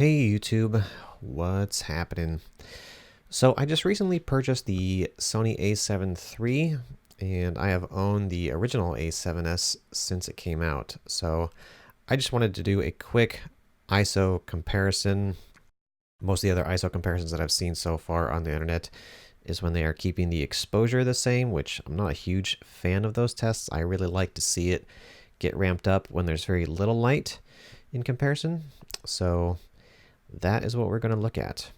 Hey YouTube, what's happening? So I just recently purchased the Sony A7 III and I have owned the original A7S since it came out. So I just wanted to do a quick ISO comparison. Most of the other ISO comparisons that I've seen so far on the internet is when they are keeping the exposure the same, which I'm not a huge fan of those tests. I really like to see it get ramped up when there's very little light in comparison. So that is what we're going to look at.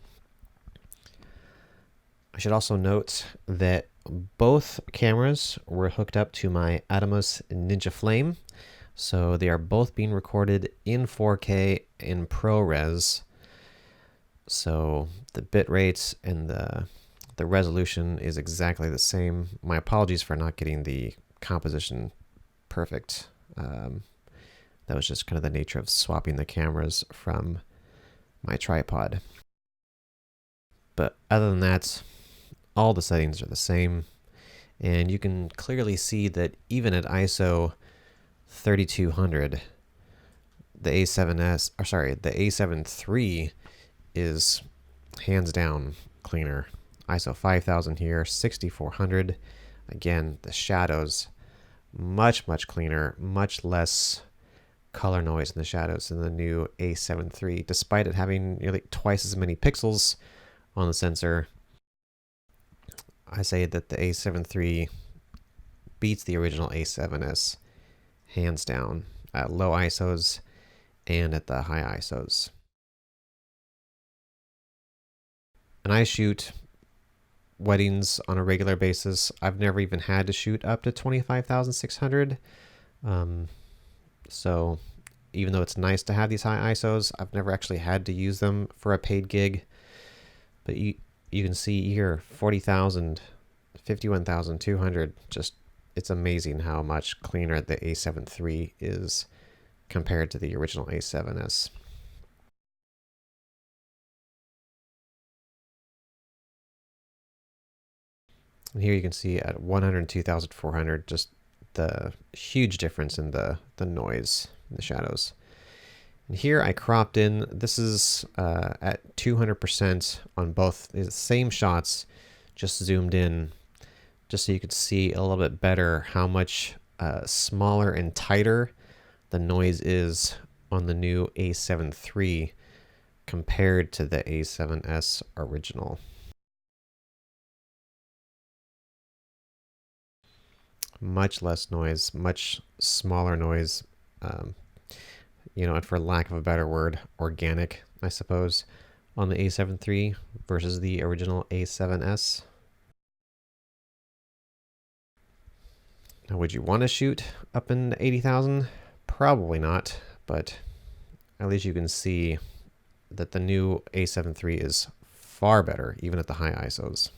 I should also note that both cameras were hooked up to my Atomos Ninja Flame, so they are both being recorded in 4K in ProRes. So the bit rates and the resolution is exactly the same. My apologies for not getting the composition perfect. That was just kind of the nature of swapping the cameras from my tripod. But other than that, all the settings are the same, and you can clearly see that even at ISO 3200, the A7S, or sorry, the A7 III is hands down cleaner. ISO 5000 here, 6400. Again, the shadows much cleaner, much less color noise in the shadows than the new A7 III, despite it having nearly twice as many pixels on the sensor. I say that the A7 III beats the original A7S hands down at low ISOs and at the high ISOs. And I shoot weddings on a regular basis. I've never even had to shoot up to 25,600. So even though it's nice to have these high ISOs, I've never actually had to use them for a paid gig. But you can see here 40,000, 51,200. Just, it's amazing how much cleaner the A7 III is compared to the original A7S. And here you can see at 102,400 just the huge difference in the noise in the shadows. And here I cropped in, this is at 200% on both the same shots, just zoomed in, just so you could see a little bit better how much smaller and tighter the noise is on the new A7 III compared to the A7S original. Much less noise, much smaller noise, you know, and for lack of a better word, organic, I suppose, on the A7 III versus the original A7S. Now, would you want to shoot up in 80,000? Probably not, but at least you can see that the new A7 III is far better, even at the high ISOs.